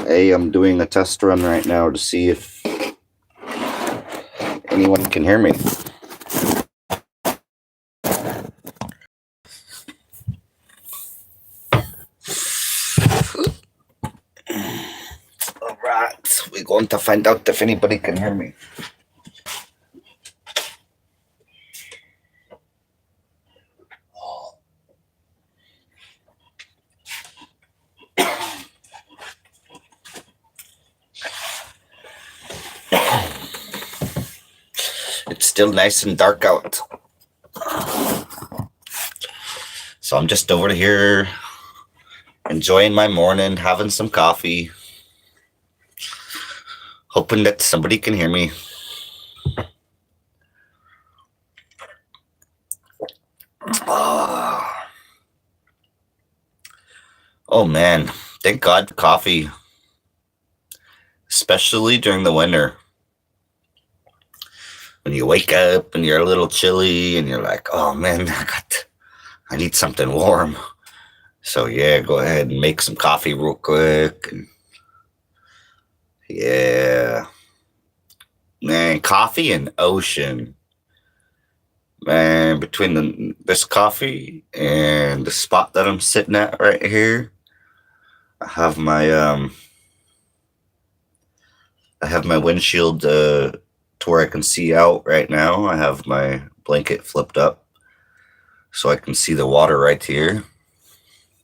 Hey, I'm doing a test run right now to see if anyone can hear me. Alright, we're going to find out if anybody can hear me. It's still nice and dark out. So I'm just over here enjoying my morning, having some coffee, hoping that somebody can hear me. Oh man, thank God for coffee, especially during the winter. When you wake up and you're a little chilly and you're like, oh man, I need something warm. So yeah, go ahead and make some coffee real quick. And yeah, man, coffee and ocean. Man, between this coffee and the spot that I'm sitting at right here, I have my windshield to where I can see out right now. I have my blanket flipped up so I can see the water right here.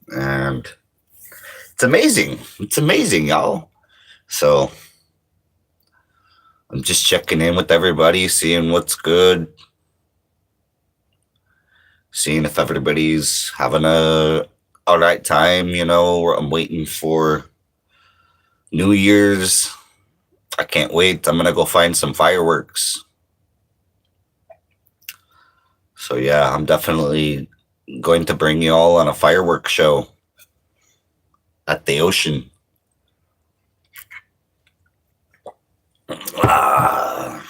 And it's amazing. It's amazing, y'all. So I'm just checking in with everybody, seeing what's good, seeing if everybody's having a all right time. I'm waiting for New Year's. I can't wait. I'm gonna go find some fireworks. So yeah, I'm definitely going to bring you all on a fireworks show at the ocean. I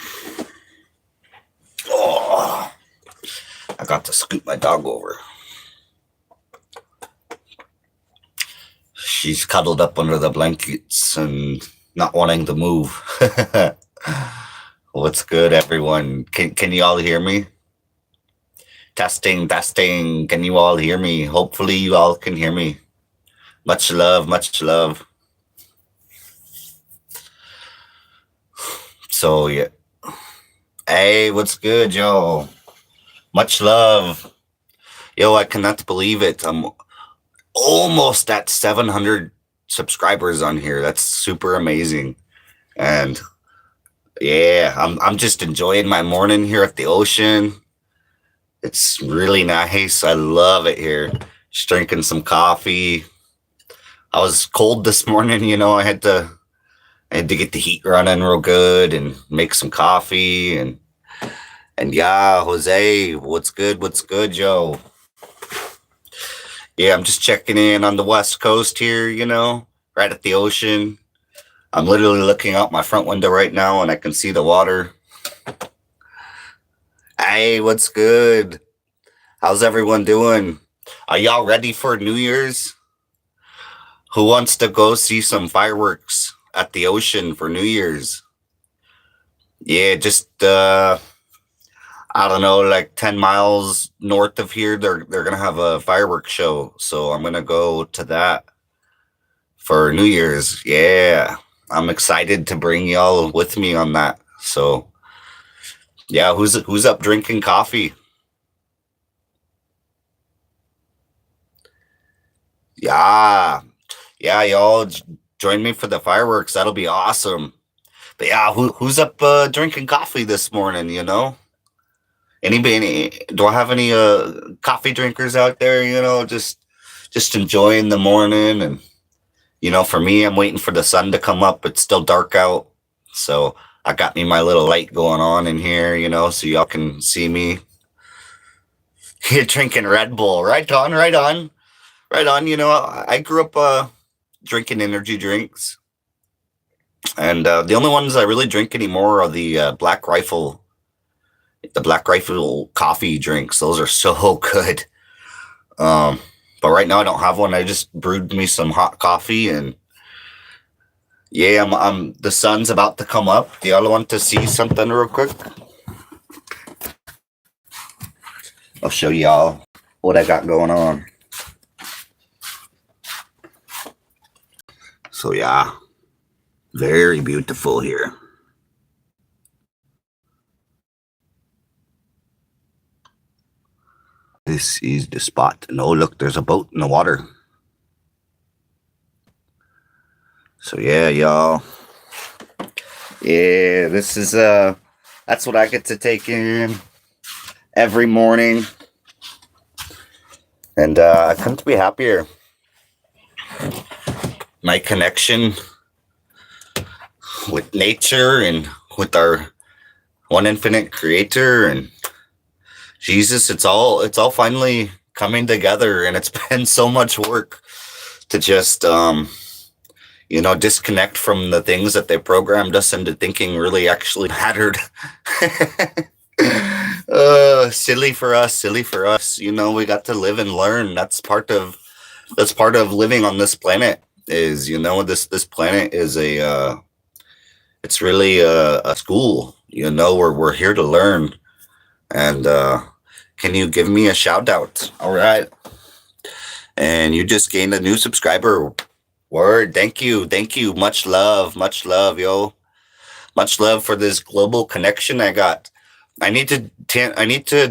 got to scoot my dog over. She's cuddled up under the blankets and not wanting to move. What's good, everyone? Can you all hear me? Testing. Can you all hear me? Hopefully you all can hear me. Much love, much love. So yeah. Hey, what's good, yo? Much love. Yo, I cannot believe it. I'm almost at 700 subscribers on here. That's super amazing. And yeah, I'm just enjoying my morning here at the ocean. It's really nice. I love it here. Just drinking some coffee. I was cold this morning, I had to get the heat running real good and make some coffee and yeah, Jose, what's good, Joe? Yeah, I'm just checking in on the West Coast here, right at the ocean. I'm literally looking out my front window right now and I can see the water. Hey, what's good? How's everyone doing? Are y'all ready for New Year's? Who wants to go see some fireworks at the ocean for New Year's? Yeah, just I don't know, like 10 miles north of here, they're gonna have a fireworks show. So I'm gonna go to that for New Year's. Yeah, I'm excited to bring y'all with me on that. So yeah, who's up drinking coffee? Yeah, y'all join me for the fireworks. That'll be awesome. But yeah, who's up drinking coffee this morning? Anybody? Do I have any coffee drinkers out there? Just enjoying the morning, and for me, I'm waiting for the sun to come up. It's still dark out, so I got me my little light going on in here, so y'all can see me. You're drinking Red Bull, right on. I grew up drinking energy drinks, and the only ones I really drink anymore are the Black Rifle coffee drinks. Those are so good. But right now I don't have one. I just brewed me some hot coffee and Yeah, the sun's about to come up. Do y'all want to see something real quick? I'll show y'all what I got going on. So yeah, very beautiful here. This is the spot. And oh, look, there's a boat in the water. So yeah, y'all. Yeah, this is that's what I get to take in every morning. And I couldn't be happier. My connection with nature and with our one infinite creator and Jesus, it's all finally coming together, and it's been so much work to just disconnect from the things that they programmed us into thinking really actually mattered. Silly for us. We got to live and learn. That's part of living on this planet. Is this planet is it's really a school. We're here to learn. And can you give me a shout out? All right. And you just gained a new subscriber. Word. Thank you. Much love, yo. Much love for this global connection I got. I need to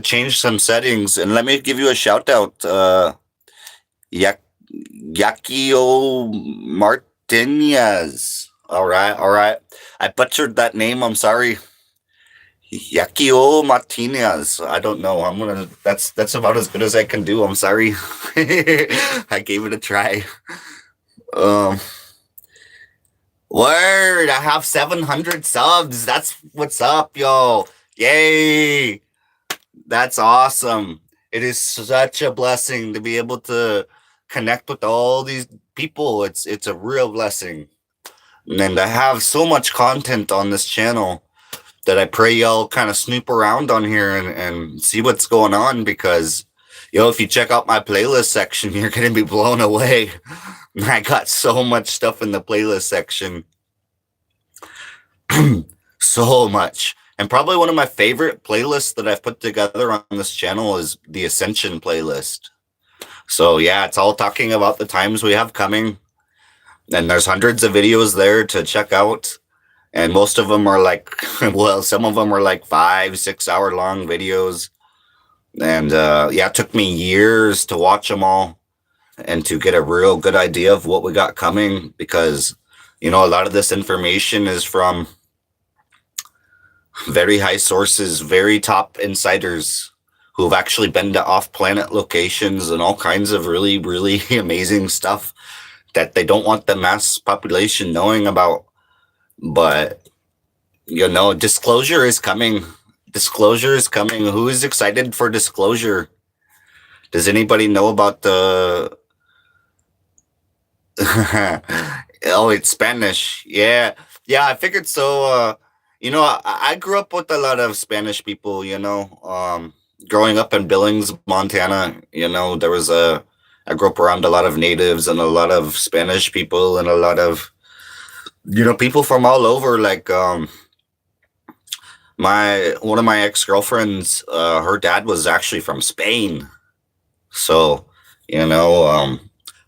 change some settings, and let me give you a shout out. Yakio Martinez. All right. I butchered that name. I'm sorry. Yakio Martinez. I don't know. That's about as good as I can do. I'm sorry. I gave it a try. Word, I have 700 subs. That's what's up, yo. Yay. That's awesome. It is such a blessing to be able to connect with all these people. It's a real blessing. And I have so much content on this channel that I pray y'all kind of snoop around on here and see what's going on, because if you check out my playlist section, you're going to be blown away. I got so much stuff in the playlist section. So much. And probably one of my favorite playlists that I've put together on this channel is the Ascension playlist. So yeah, it's all talking about the times we have coming. And there's hundreds of videos there to check out. And most of them are some of them are like 5-6 hour long videos. And it took me years to watch them all and to get a real good idea of what we got coming, because, a lot of this information is from very high sources, very top insiders who've actually been to off-planet locations and all kinds of really, really amazing stuff that they don't want the mass population knowing about. But, disclosure is coming. Disclosure is coming. Who is excited for disclosure? Does anybody know about the... Oh, it's Spanish. Yeah, I figured so. I grew up with a lot of Spanish people, growing up in Billings, Montana. I grew up around a lot of natives and a lot of Spanish people and a lot of, people from all over. Like, one of my ex-girlfriends, her dad was actually from Spain. So,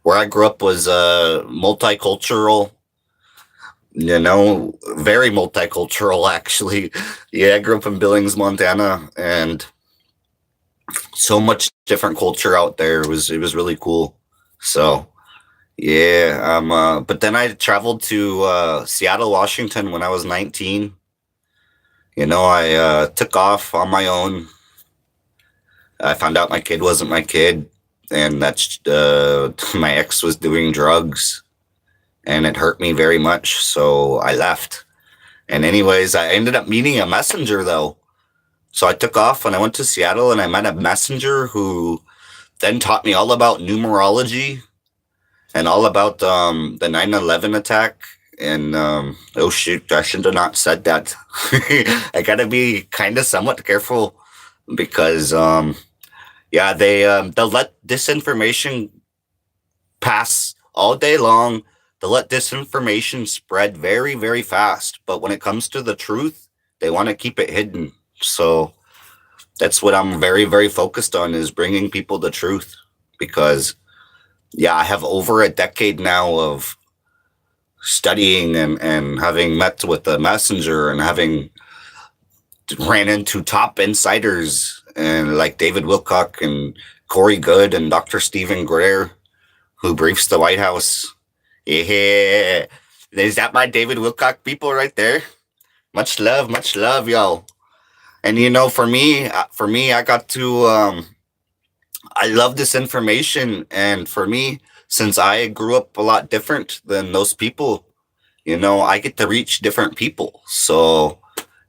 where I grew up was multicultural, very multicultural, actually. Yeah, I grew up in Billings, Montana, and so much different culture out there. It was really cool. So, yeah, but then I traveled to Seattle, Washington when I was 19. I took off on my own. I found out my kid wasn't my kid, and that's my ex was doing drugs, and it hurt me very much, so I left. And anyways, I ended up meeting a messenger, though. So I took off and I went to Seattle, and I met a messenger who then taught me all about numerology and all about the 9/11 attack. And oh shoot, I should have not said that. I gotta be kind of somewhat careful, because they'll let disinformation pass all day long They let disinformation spread very, very fast. But when it comes to the truth, they want to keep it hidden. So that's what I'm very, very focused on, is bringing people the truth. Because, yeah, I have over a decade now of studying and having met with the messenger and having ran into top insiders and like David Wilcock and Corey Good and Dr. Stephen Greer, who briefs the White House. Yeah. Is that my David Wilcock people right there? Much love, yo. And for me, I got to I love this information, and for me, since I grew up a lot different than those people, I get to reach different people. So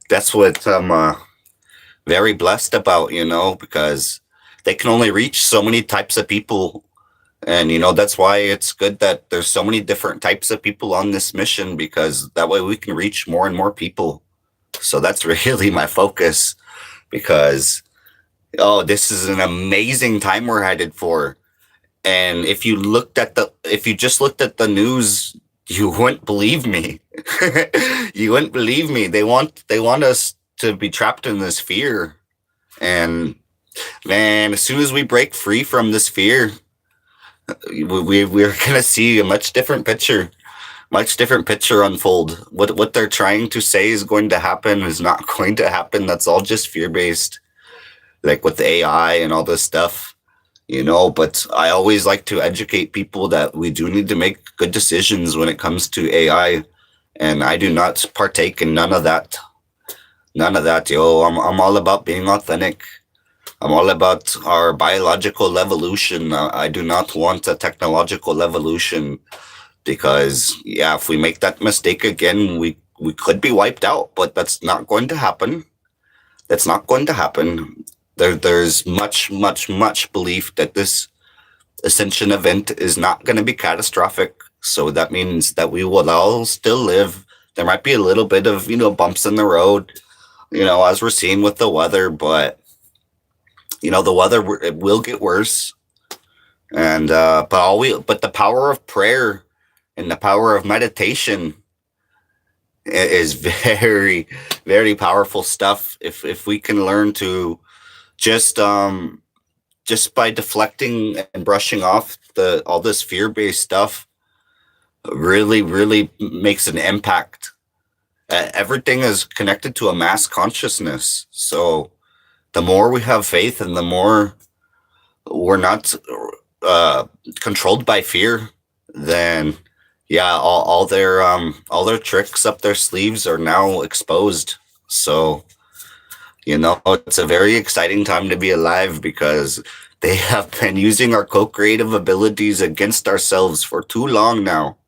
that's what I'm very blessed about, because they can only reach so many types of people. And, that's why it's good that there's so many different types of people on this mission, because that way we can reach more and more people. So that's really my focus, because, oh, this is an amazing time we're headed for. And if you just looked at the news, you wouldn't believe me. You wouldn't believe me. They want us to be trapped in this fear. And man, as soon as we break free from this fear, we're gonna see a much different picture unfold. What they're trying to say is going to happen is not going to happen. That's all just fear based, like with AI and all this stuff. But I always like to educate people that we do need to make good decisions when it comes to AI, and I do not partake in none of that. None of that, yo. I'm all about being authentic. I'm all about our biological evolution. I do not want a technological evolution, because, yeah, if we make that mistake again, we could be wiped out. But that's not going to happen. That's not going to happen. There's much, much, much belief that this ascension event is not going to be catastrophic. So that means that we will all still live. There might be a little bit of, bumps in the road, as we're seeing with the weather, but, the weather, it will get worse. And, but the power of prayer and the power of meditation is very, very powerful stuff. If we can learn to just by deflecting and brushing off all this fear-based stuff, really, really makes an impact. Everything is connected to a mass consciousness. So the more we have faith and the more we're not controlled by fear, then yeah, all their tricks up their sleeves are now exposed. So it's a very exciting time to be alive, because they have been using our co-creative abilities against ourselves for too long now,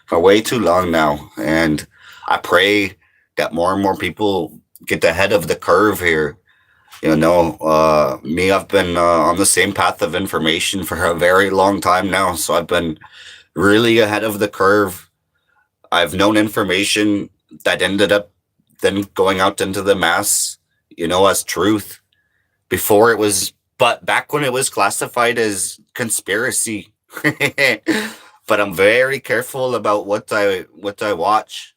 for way too long now. And I pray that more and more people get ahead of the curve here. I've been on the same path of information for a very long time now. So I've been really ahead of the curve. I've known information that ended up then going out into the mass, as truth before it was, but back when it was classified as conspiracy. But I'm very careful about what I watch,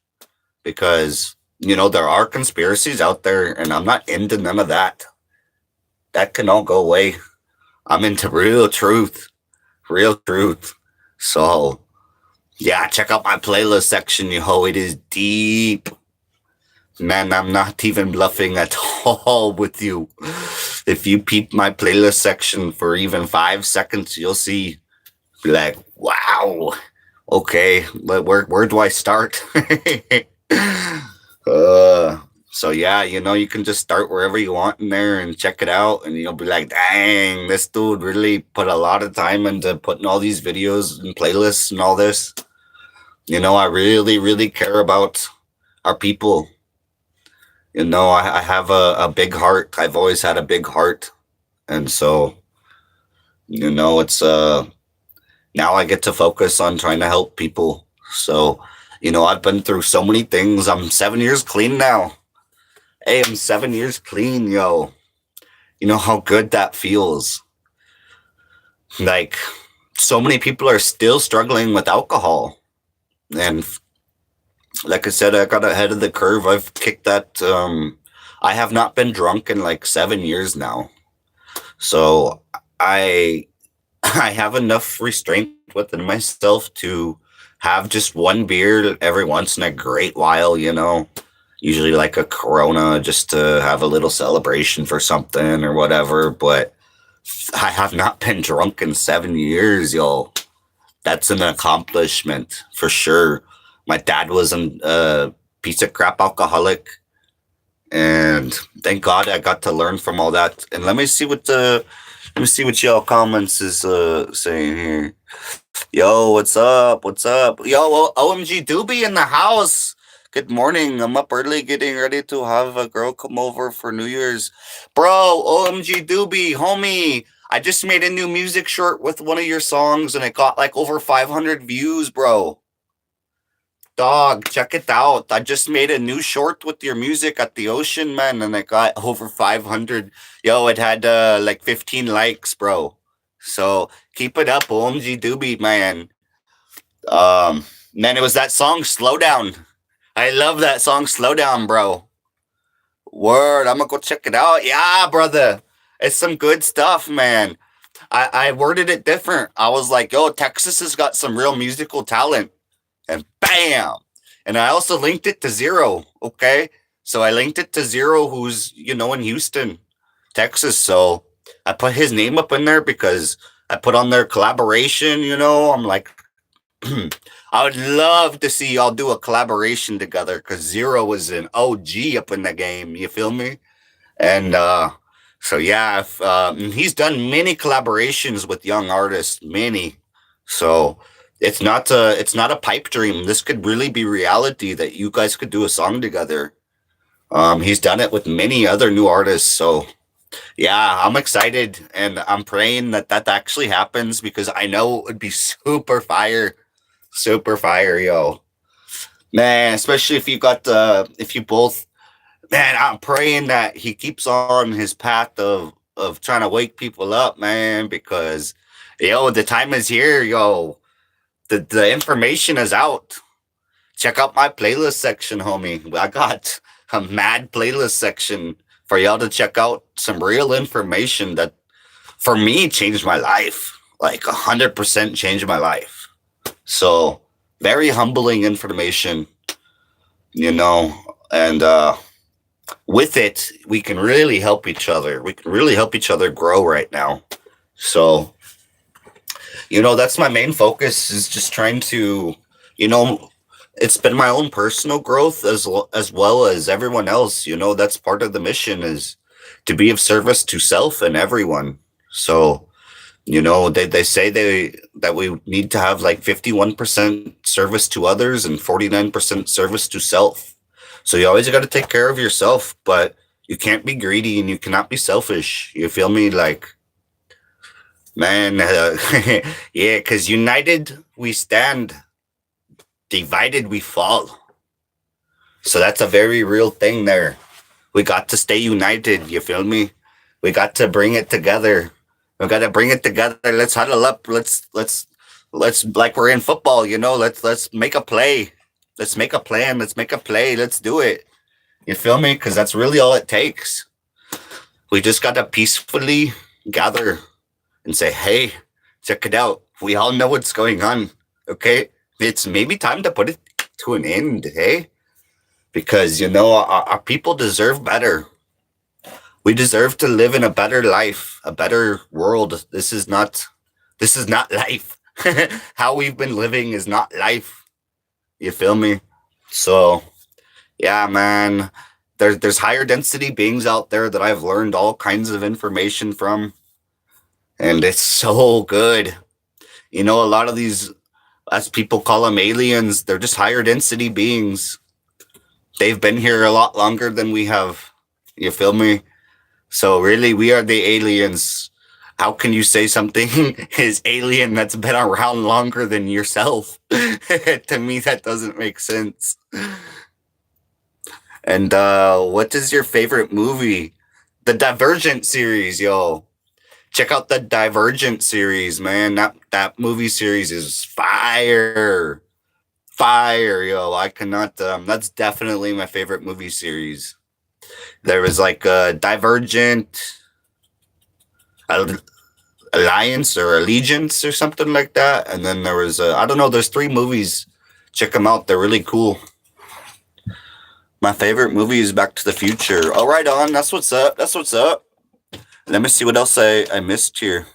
because, there are conspiracies out there, and I'm not into none of that. That can all go away. I'm into real truth. Real truth. So, yeah, check out my playlist section, yo. It is deep. Man, I'm not even bluffing at all with you. If you peep my playlist section for even 5 seconds, you'll see, be like, wow. Okay, but where do I start? So yeah, you can just start wherever you want in there and check it out, and you'll be like, dang, this dude really put a lot of time into putting all these videos and playlists and all this. I really, really care about our people. I have a big heart. I've always had a big heart. And so, it's now I get to focus on trying to help people. So, I've been through so many things. I'm 7 years clean now. Hey, I'm 7 years clean, yo. You know how good that feels. Like, so many people are still struggling with alcohol. And like I said, I got ahead of the curve. I've kicked that. I have not been drunk in like 7 years now. So I I have enough restraint within myself to have just one beer every once in a great while, usually like a Corona just to have a little celebration for something or whatever. But I have not been drunk in 7 years, yo. That's an accomplishment for sure. My dad was a piece of crap alcoholic, and thank God I got to learn from all that. And let me see what y'all comments is saying here. Yo, what's up? What's up? Yo, OMG Doobie in the house. Good morning. I'm up early getting ready to have a girl come over for New Year's. Bro, OMG Doobie, homie. I just made a new music short with one of your songs and it got like over 500 views, bro. Dog, check it out. I just made a new short with your music at the ocean, man, and it got over 500. Yo, it had like 15 likes, bro. So keep it up, OMG Doobie, man. Man, it was that song, Slow Down. I love that song, Slow Down, bro. Word, I'm gonna go check it out. Yeah, brother. It's some good stuff, man. I worded it different. I was like, yo, Texas has got some real musical talent. And bam. And I also linked it to Zero. Okay. So I linked it to Zero, who's, in Houston, Texas. So I put his name up in there because I put on their collaboration. I'm like, I would love to see y'all do a collaboration together because Zero was an OG up in the game. You feel me? And so yeah, he's done many collaborations with young artists, many. So it's not a pipe dream. This could really be reality that you guys could do a song together. He's done it with many other new artists. So yeah, I'm excited and I'm praying that that actually happens because I know it would be super fire, yo, man. Especially if you got if you both, man. I'm praying that he keeps on his path of trying to wake people up, man, because the time is here, yo. The information is out. Check out my playlist section, homie. I got a mad playlist section for y'all to check out some real information that for me changed my life. Like 100% changed my life. So very humbling information, you know, and with it, we can really help each other. We can really help each other grow right now. So, that's my main focus is just trying to, you know, it's been my own personal growth as well as everyone else. That's part of the mission is to be of service to self and everyone. So, they say that we need to have like 51% service to others and 49% service to self. So you always got to take care of yourself, but you can't be greedy and you cannot be selfish. You feel me? Like, man, yeah, because united we stand, divided we fall. So that's a very real thing there. We got to stay united. You feel me? We got to bring it together. We got to bring it together. Let's huddle up. Let's like we're in football. Let's make a play. Let's make a plan. Let's make a play. Let's do it. You feel me? Because that's really all it takes. We just got to peacefully gather and say, hey, check it out. We all know what's going on. Okay? It's maybe time to put it to an end, hey? Because, our people deserve better. We deserve to live in a better life, a better world. This is not life. How we've been living is not life. You feel me? So, yeah, man. There's higher density beings out there that I've learned all kinds of information from, and it's so good. A lot of these, as people call them, aliens, they're just higher density beings. They've been here a lot longer than we have. You feel me? So really, we are the aliens. How can you say something is alien that's been around longer than yourself? To me, that doesn't make sense. And what is your favorite movie? The Divergent series, yo. Check out the Divergent series, man. That movie series is fire. fire, yo. I cannot. That's definitely my favorite movie series. There was like Divergent, Alliance or Allegiance or something like that, and then there was I don't know. There's 3 movies. Check them out. They're really cool. My favorite movie is Back to the Future. Oh, right on. That's what's up. That's what's up. Let me see what else I missed here.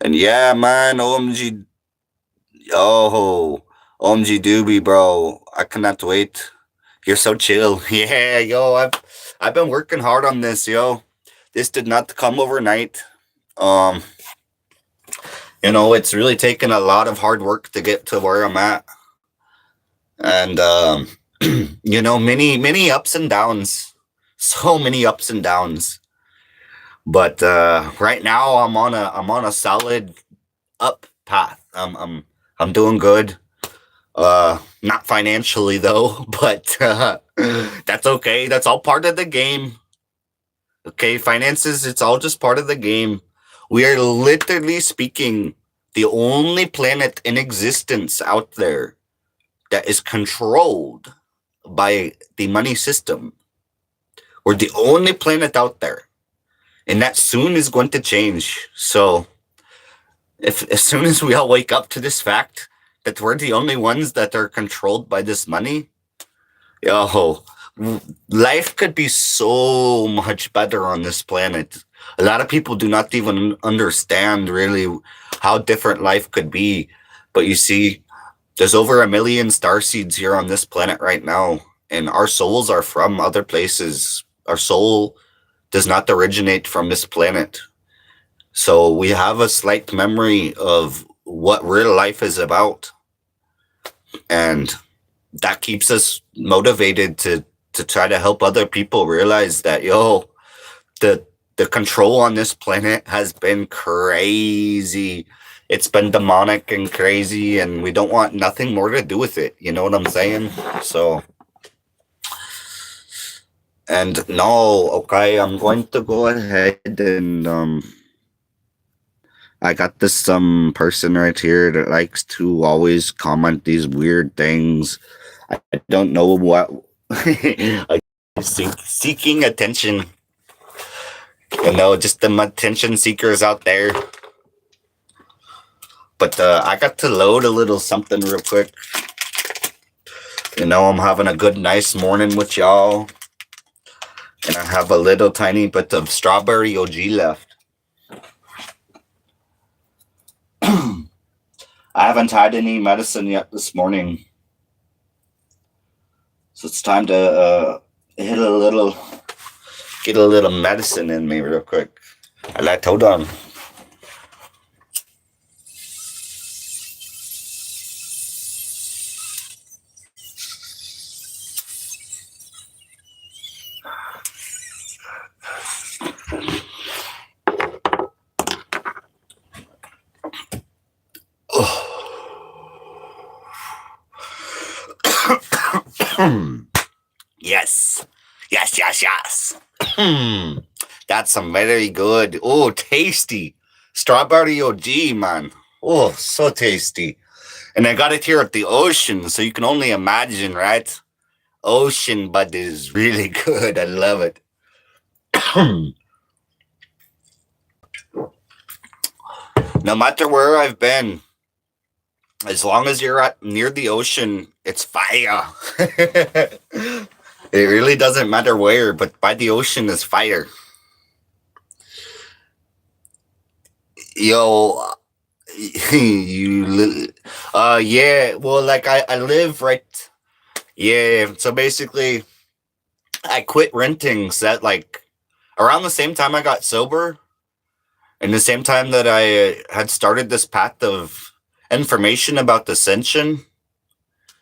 And yeah, man, OMG. Oh, OMG Doobie, bro. I cannot wait. You're so chill. Yeah, yo, I've been working hard on this, yo. This did not come overnight. Um, it's really taken a lot of hard work to get to where I'm at. And many ups and downs. So many ups and downs. But right now I'm on a solid up path. I'm doing good. Not financially though, but that's okay. That's all part of the game. Okay, finances, it's all just part of the game. We are literally speaking the only planet in existence out there that is controlled by the money system. We're the only planet out there. And that soon is going to change. So if as soon as we all wake up to this fact that we're the only ones that are controlled by this money, yo, life could be so much better on this planet. A lot of people do not even understand really how different life could be. But you see, there's over 1 million starseeds here on this planet right now, and our souls are from other places. Our soul does not originate from this planet. So we have a slight memory of what real life is about. And that keeps us motivated to try to help other people realize that, yo, the control on this planet has been crazy. It's been demonic and crazy, and we don't want nothing more to do with it. You know what I'm saying? So, and no, okay, I'm going to go ahead and I got this person right here that likes to always comment these weird things. I don't know what. Seeking attention. Just the attention seekers out there. But I got to load a little something real quick. I'm having a good, nice morning with y'all. And I have a little tiny bit of strawberry OG left. I haven't had any medicine yet this morning. So it's time to get a little medicine in me real quick. Hold on. Yes. That's some very good. Oh, tasty. Strawberry OG, man. Oh, so tasty. And I got it here at the ocean, so you can only imagine, right? Ocean bud is really good. I love it. No matter where I've been, as long as you're near the ocean, it's fire. It really doesn't matter where, but by the ocean is fire. Yo, yeah, well, like I live right, yeah, so basically I quit renting set like around the same time I got sober, and the same time that I had started this path of information about ascension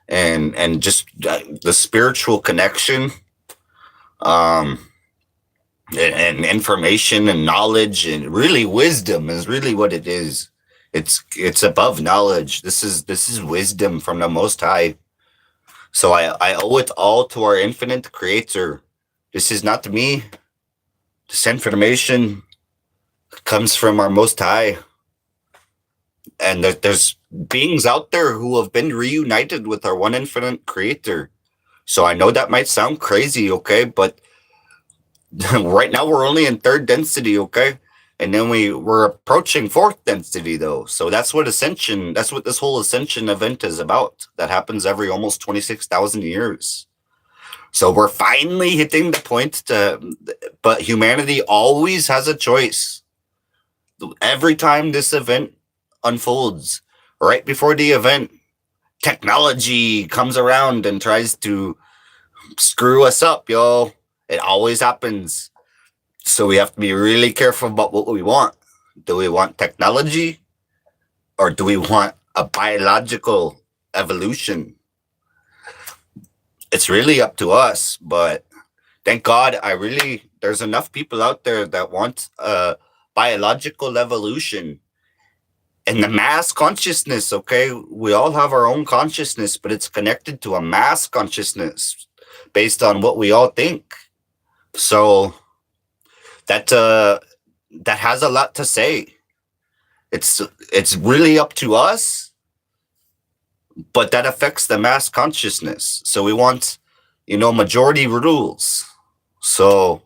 and just the spiritual connection, and information and knowledge and really wisdom is really what it is. It's above knowledge. This is wisdom from the Most High. So I owe it all to our infinite creator. This is not me. This information comes from our Most High. And there's beings out there who have been reunited with our one infinite creator. So I know that might sound crazy, okay, but right now we're only in third density, okay? And then we're approaching fourth density though. So that's what this whole ascension event is about. That happens every almost 26,000 years. So we're finally hitting the point but humanity always has a choice. Every time this event unfolds, right before the event, technology comes around and tries to screw us up, yo. It always happens. So we have to be really careful about what we want. Do we want technology or do we want a biological evolution? It's really up to us, but thank God there's enough people out there that want a biological evolution. And the mass consciousness, okay? We all have our own consciousness, but it's connected to a mass consciousness based on what we all think. So that has a lot to say. It's really up to us, but that affects the mass consciousness. So we want, majority rules. So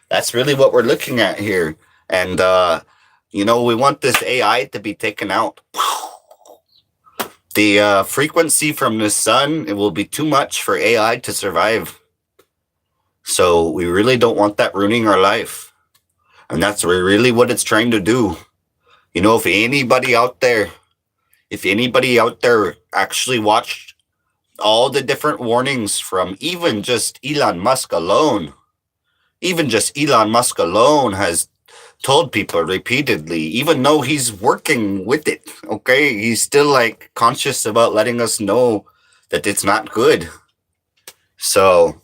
that's really what we're looking at here. And we want this AI to be taken out. The frequency from the sun, it will be too much for AI to survive. So we really don't want that ruining our life. And that's really what it's trying to do. If anybody out there actually watched all the different warnings from even just Elon Musk alone has told people repeatedly, even though he's working with it, okay, he's still conscious about letting us know that it's not good. So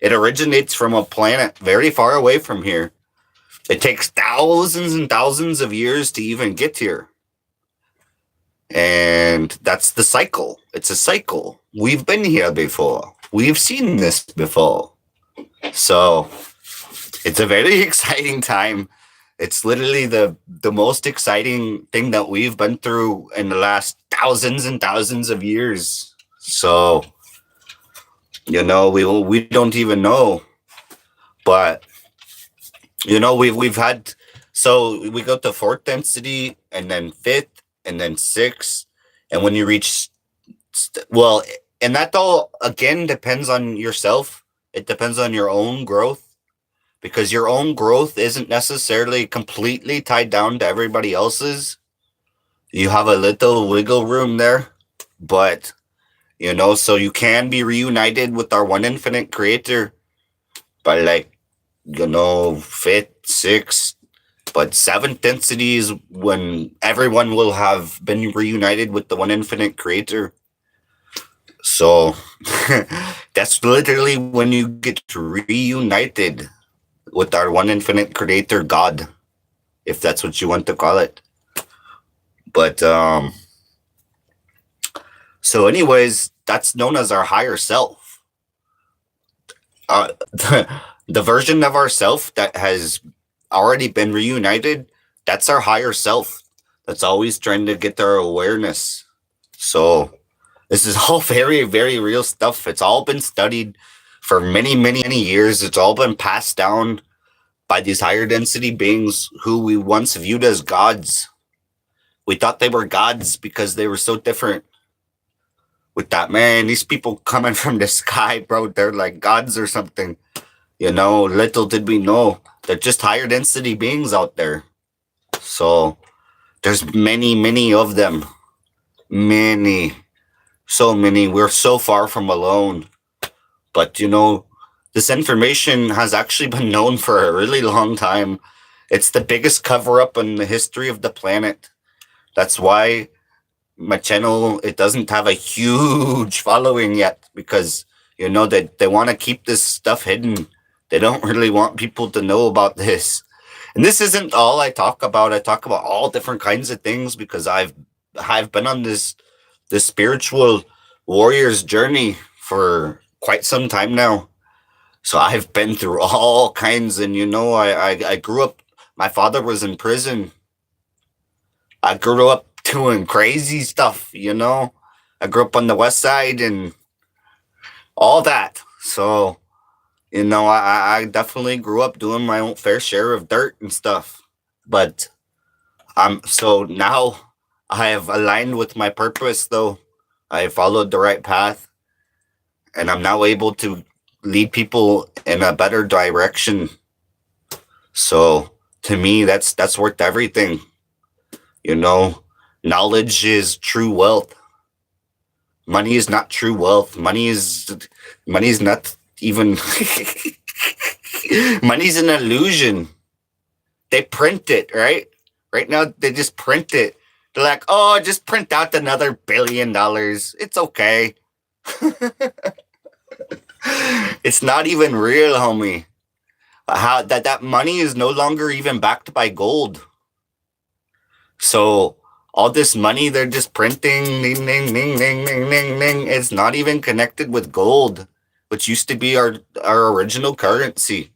it originates from a planet very far away from here. It takes thousands and thousands of years to even get here. And that's the cycle. It's a cycle. We've been here before. We've seen this before. So it's a very exciting time. It's literally the most exciting thing that we've been through in the last thousands and thousands of years. So, we don't even know. But, we've had, so we go to fourth density and then fifth and then sixth. And when you reach, and that all, again, depends on yourself. It depends on your own growth. Because your own growth isn't necessarily completely tied down to everybody else's. You have a little wiggle room there. But, so you can be reunited with our one infinite creator by fifth, sixth, but seventh density is when everyone will have been reunited with the one infinite creator. So that's literally when you get reunited with our one infinite creator God, if that's what you want to call it. But so anyways, that's known as our higher self. The version of ourself that has already been reunited, that's our higher self. That's always trying to get their awareness. So this is all very, very real stuff. It's all been studied for many, many, many years. It's all been passed down by these higher density beings who we once viewed as gods. We thought they were gods because they were so different. We thought, man, these people coming from the sky, bro, they're like gods or something. Little did we know they're just higher density beings out there. So there's many, many of them. Many. So many. We're so far from alone. But, this information has actually been known for a really long time. It's the biggest cover-up in the history of the planet. That's why my channel, it doesn't have a huge following yet, because, they want to keep this stuff hidden. They don't really want people to know about this. And this isn't all I talk about. I talk about all different kinds of things because I've been on this spiritual warrior's journey for quite some time now. So I've been through all kinds, and I grew up, my father was in prison. I grew up doing crazy stuff, you know. I grew up on the west side and all that. So, you know, I definitely grew up doing my own fair share of dirt and stuff. But so now I have aligned with my purpose though. I followed the right path and I'm now able to lead people in a better direction. So to me that's worth everything. You know, knowledge is true wealth. Money is not true wealth. Money is not even money's an illusion. They print it, right? Right now they just print it. They're like, oh, just print out another $1 billion. It's okay. It's not even real, homie. How that money is no longer even backed by gold. So all this money they're just printing, ding, ding, ding, ding, ding, ding, ding. It's not even connected with gold, which used to be our original currency.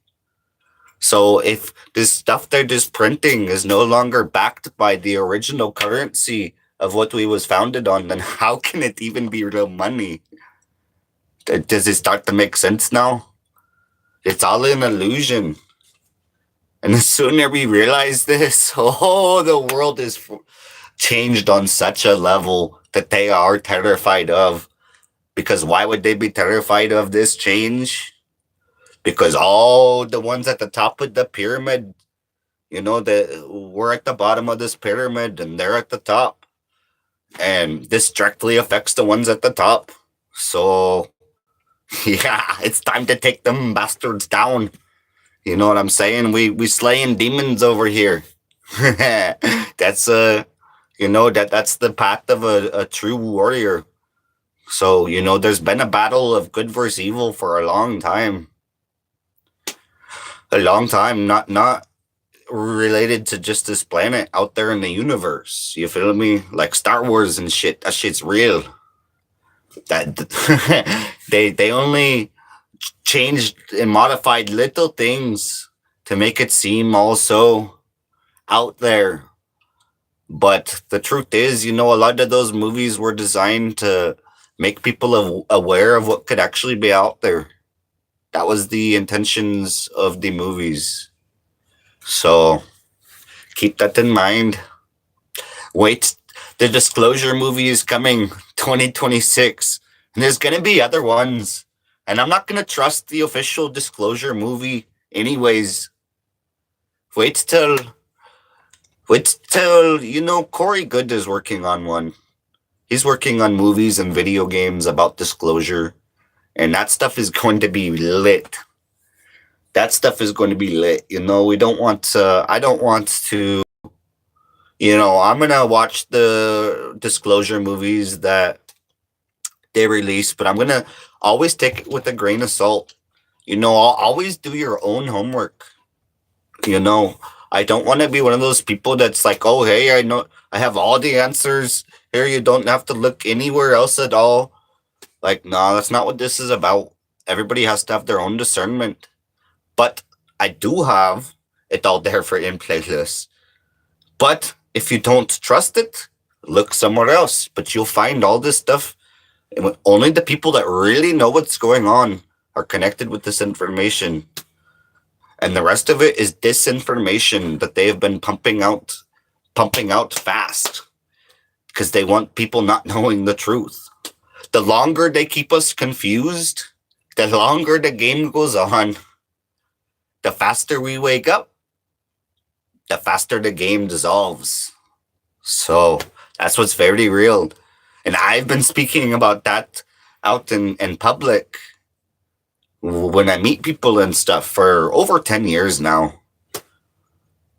So if this stuff they're just printing is no longer backed by the original currency of what we was founded on, then how can it even be real money? Does it start to make sense now? It's all an illusion. And the sooner we realize this, oh, the world is changed on such a level that they are terrified of. Because why would they be terrified of this change? Because all the ones at the top of the pyramid, you know, we're at the bottom of this pyramid and they're at the top. And this directly affects the ones at the top. So, yeah, it's time to take them bastards down. You know what I'm saying? We slaying demons over here. That's you know, that's the path of a true warrior. So, you know, there's been a battle of good versus evil for a long time. A long time, not related to just this planet out there in the universe. You feel me? Like Star Wars and shit. That shit's real. That they only changed and modified little things to make it seem also out there. But the truth is, you know, a lot of those movies were designed to make people aware of what could actually be out there. That was the intentions of the movies. So keep that in mind. Wait, the Disclosure movie is coming 2026. And there's going to be other ones. And I'm not going to trust the official Disclosure movie anyways. Wait till, you know, Corey Good is working on one. He's working on movies and video games about Disclosure. And that stuff is going to be lit. That stuff is going to be lit. You know, I don't want to, you know, I'm going to watch the Disclosure movies that they release, but I'm going to always take it with a grain of salt. You know, I'll always do your own homework. You know, I don't want to be one of those people that's like, oh, hey, I know I have all the answers. Here, you don't have to look anywhere else at all. Like, no, that's not what this is about. Everybody has to have their own discernment. But I do have it all there for in playlists. But if you don't trust it, look somewhere else. But you'll find all this stuff. And only the people that really know what's going on are connected with this information. And the rest of it is disinformation that they have been pumping out fast. Because they want people not knowing the truth. The longer they keep us confused, the longer the game goes on. The faster we wake up, the faster the game dissolves. So that's what's very real. And I've been speaking about that out in public when I meet people and stuff for over 10 years now.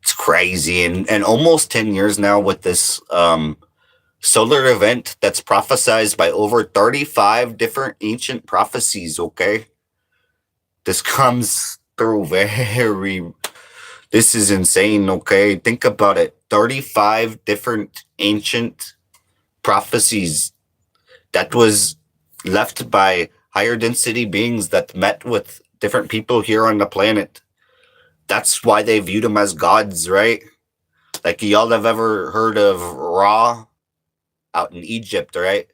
It's crazy. And almost 10 years now with this solar event that's prophesized by over 35 different ancient prophecies, okay? This comes through this is insane, okay? Think about it. 35 different ancient prophecies that was left by higher density beings that met with different people here on the planet. That's why they viewed them as gods, right? Like, y'all have ever heard of Ra? out in Egypt, right?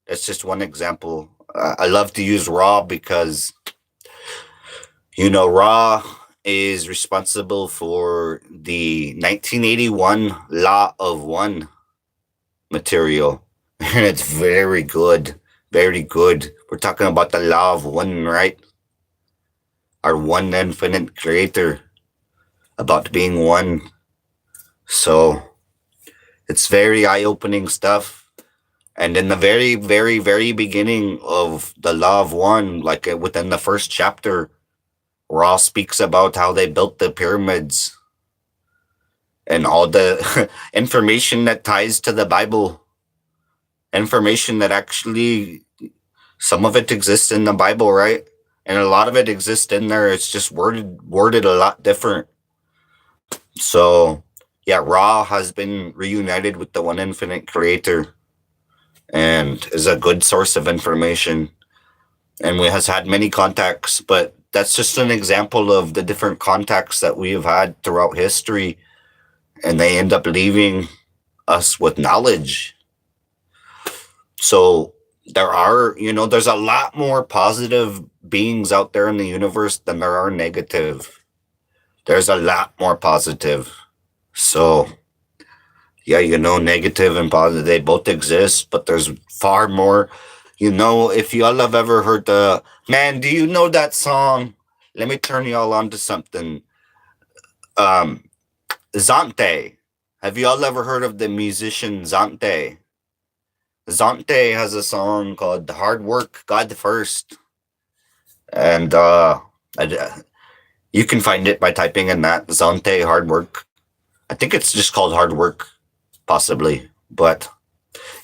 That's just one example. I love to use Ra because, Ra is responsible for the 1981 Law of One material. And it's very good. Very good. We're talking about the Law of One, right? Our one infinite creator, about being one. So it's very eye opening stuff. And in the very, very, very beginning of the Law of One, like within the first chapter, Ra speaks about how they built the pyramids and all the information that ties to the Bible. Information that actually, some of it exists in the Bible, right? And a lot of it exists in there. It's just worded a lot different. So, yeah, Ra has been reunited with the one infinite creator and is a good source of information. And we has had many contacts, but that's just an example of the different contacts that we have had throughout history, and they end up leaving us with knowledge. So there's a lot more positive beings out there in the universe than there are negative. There's a lot more positive. So, yeah, negative and positive, they both exist, but there's far more. If y'all have ever heard man, do you know that song? Let me turn y'all on to something. Um, Zante. Have y'all ever heard of the musician Zante? Zante has a song called Hard Work, God First. And you can find it by typing in that Zante Hard Work. I think it's just called Hard Work, possibly. But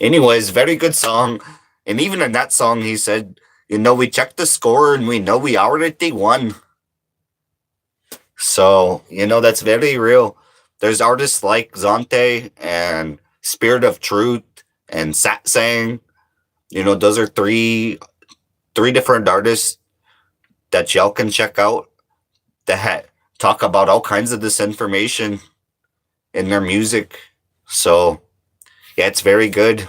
anyways, very good song. And even in that song, he said, we checked the score and we know we already won. So, that's very real. There's artists like Zante and Spirit of Truth and Satsang. Those are three different artists that y'all can check out that talk about all kinds of this information in their music. So, yeah, it's very good.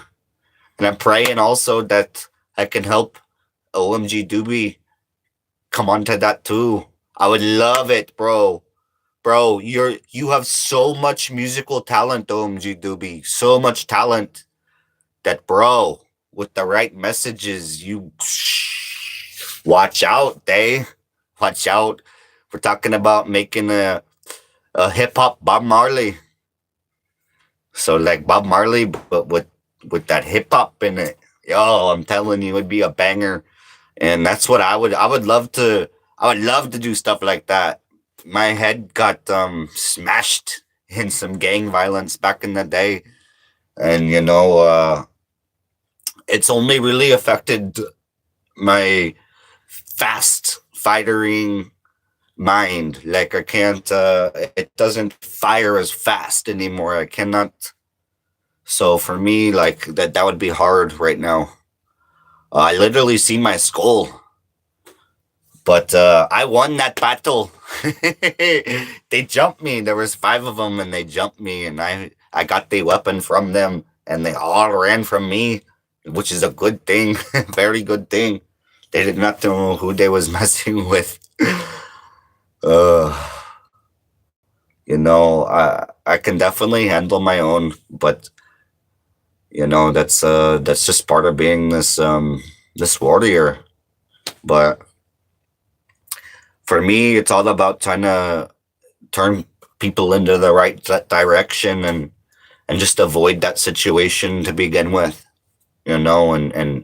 And I'm praying also that I can help OMG Doobie come onto that too. I would love it, bro. Bro, you have so much musical talent, OMG Doobie. So much talent that, bro, with the right messages, you watch out, eh? Watch out. We're talking about making a hip hop Bob Marley. So like Bob Marley, but with that hip hop in it. Yo, I'm telling you, it'd be a banger. And that's what I would love to do stuff like that. My head got smashed in some gang violence back in the day. And it's only really affected my fast fightering mind. Like I can't it doesn't fire as fast anymore. I cannot. So for me, like that would be hard right now. I literally see my skull. But I won that battle. They jumped me. There was 5 of them, and they jumped me, and I got the weapon from them, and they all ran from me, which is a good thing, very good thing. They did not know who they was messing with. uh, I can definitely handle my own, but that's just part of being this warrior. But for me, it's all about trying to turn people into the right direction and just avoid that situation to begin with, and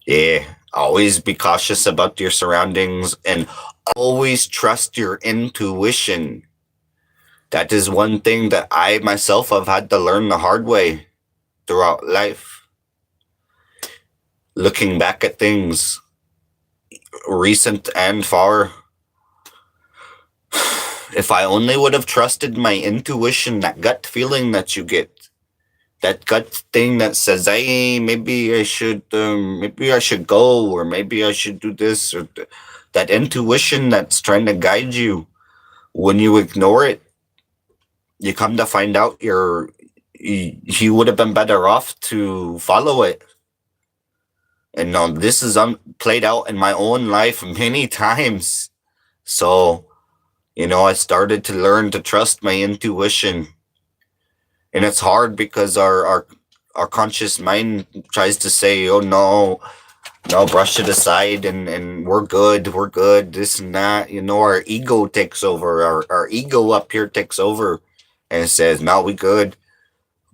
yeah, always be cautious about your surroundings and always trust your intuition. That is one thing that I myself have had to learn the hard way throughout life. Looking back at things, recent and far, if I only would have trusted my intuition, that gut feeling that you get, that gut thing that says, "Hey, maybe I should go, or maybe I should do this," or that intuition that's trying to guide you. When you ignore it, you come to find out you would have been better off to follow it. And no, this is played out in my own life many times. So, I started to learn to trust my intuition. And it's hard because our conscious mind tries to say, oh no, brush it aside, and we're good, this and that. Our ego takes over. Our ego up here takes over and it says, no, we good.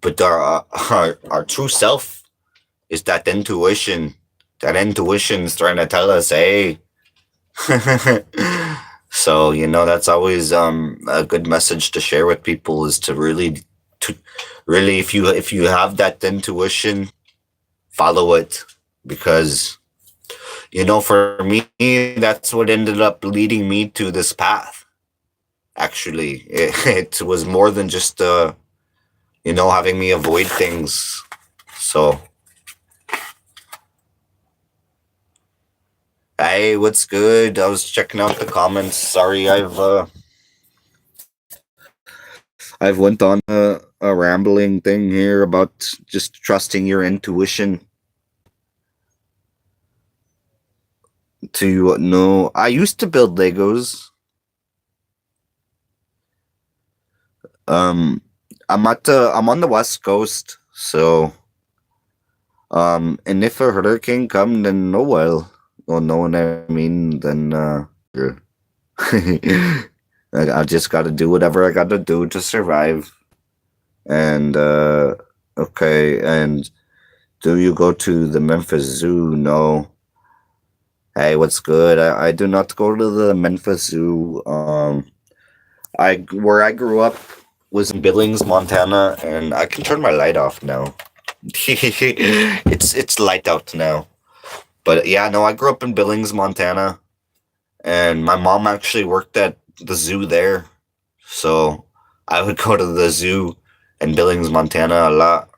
But our true self is that intuition. That intuition's trying to tell us, hey. So, that's always a good message to share with people, is to really if you have that intuition, follow it. Because for me, that's what ended up leading me to this path. Actually, it was more than just having me avoid things. So, hey, what's good? I was checking out the comments. Sorry, I've went on a rambling thing here about just trusting your intuition. To know, I used to build Legos. I'm on the West Coast, so and if a hurricane come, then oh well. Well, know what I mean? Then I just got to do whatever I got to do to survive. And okay, and do you go to the Memphis Zoo? No. Hey, what's good? I do not go to the Memphis Zoo. Where I grew up was in Billings, Montana, and I can turn my light off now. It's light out now. But yeah, no, I grew up in Billings, Montana, and my mom actually worked at the zoo there. So I would go to the zoo in Billings, Montana a lot.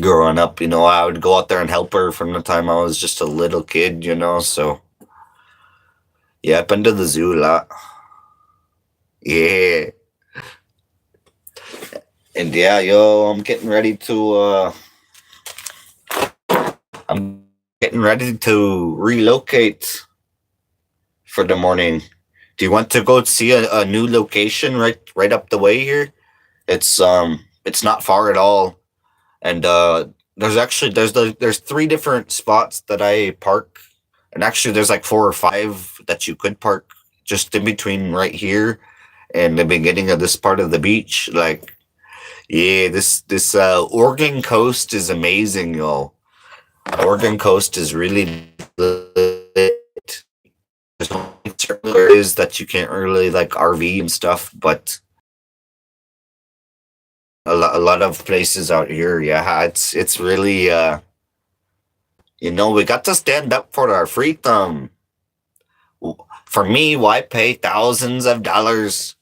Growing up, I would go out there and help her from the time I was just a little kid, so yeah, I've been to the zoo a lot. Yeah. And yeah, I'm getting ready to relocate for the morning. Do you want to go see a new location right up the way here? It's not far at all. And there's 3 different spots that I park. And actually there's like 4 or 5 that you could park just in between right here and the beginning of this part of the beach. Like, yeah, this Oregon coast is amazing, y'all. Oregon coast is really lit. There's certain areas that you can't really like RV and stuff, but a lot of places out here, yeah, it's really we got to stand up for our freedom. For me, why pay thousands of dollars?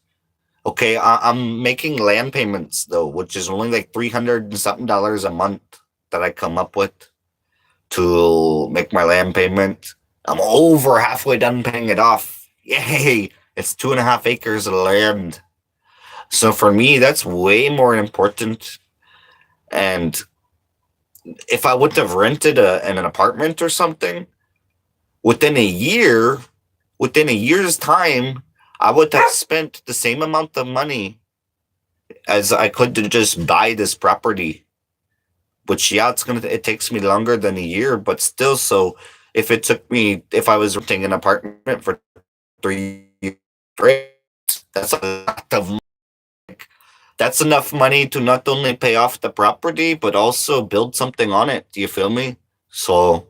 Okay, I'm making land payments though, which is only like $300 and something a month that I come up with to make my land payment. I'm over halfway done paying it off. Yay! It's 2.5 acres of land. So for me, that's way more important. And if I would have rented an apartment or something, within a year's time, I would have spent the same amount of money as I could to just buy this property. Which, yeah, it takes me longer than a year, but still. So if I was renting an apartment for 3 years, that's a lot of money. That's enough money to not only pay off the property, but also build something on it. Do you feel me? So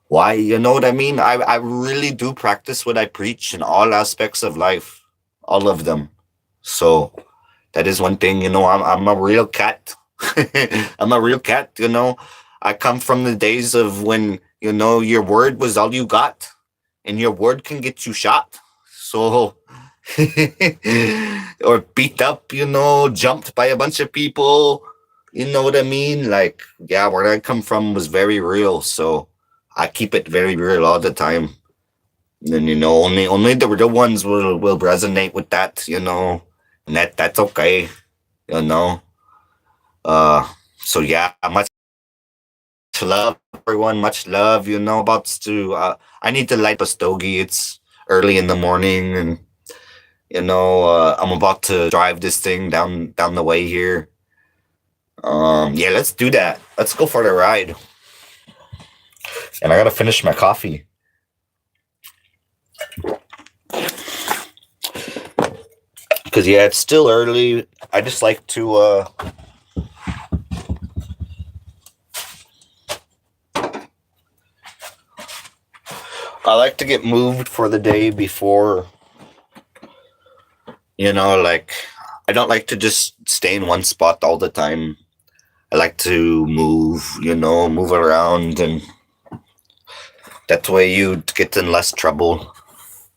why, you know what I mean? I really do practice what I preach in all aspects of life, all of them. So that is one thing, I'm a real cat. I'm a real cat, I come from the days of when, your word was all you got, and your word can get you shot. So, or beat up, jumped by a bunch of people. You know what I mean? Like, yeah, where I come from was very real. So I keep it very real all the time. And, only the real ones will resonate with that, and that's okay. you know. Uh, so yeah, much love, everyone. Much love. About to. I need to light up a stogie. It's early in the morning, and I'm about to drive this thing down the way here. Yeah, let's do that. Let's go for the ride. And I gotta finish my coffee. Because yeah, it's still early. I just like to get moved for the day before, like I don't like to just stay in one spot all the time. I like to move, move around, and that way you get in less trouble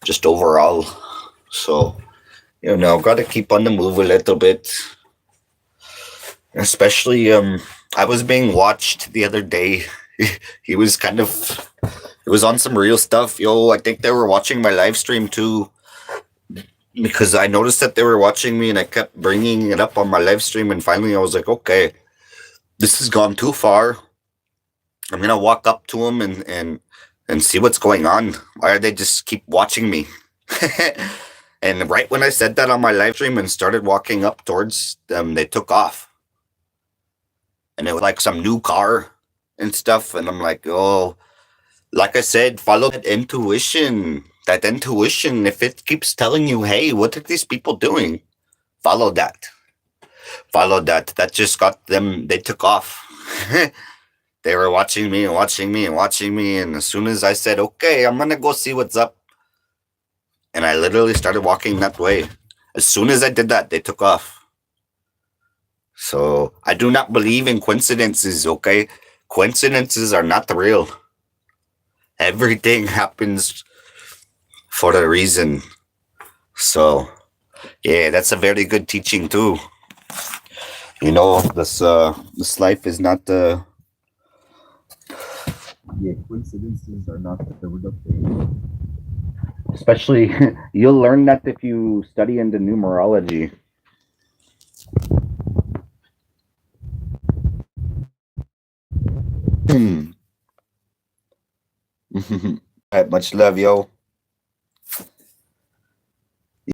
just overall. So, got to keep on the move a little bit. Especially, I was being watched the other day. He was it was on some real stuff. Yo, I think they were watching my live stream too, because I noticed that they were watching me and I kept bringing it up on my live stream. And finally I was like, okay, this has gone too far. I'm going to walk up to them and see what's going on. Why are they just keep watching me? And right when I said that on my live stream and started walking up towards them, they took off. And it was like some new car and stuff. And I'm like, oh, like I said, follow that intuition. That intuition, if it keeps telling you, hey, what are these people doing? Follow that. Follow that. That just got them, they took off. They were watching me and watching me and watching me. And as soon as I said, okay, I'm going to go see what's up. And I literally started walking that way. As soon as I did that, they took off. So I do not believe in coincidences, okay? Coincidences are not real. Everything happens for a reason. So, yeah, that's a very good teaching too. This life is not coincidences are not the real thing. Especially, you'll learn that if you study into numerology. All right, much love, yo.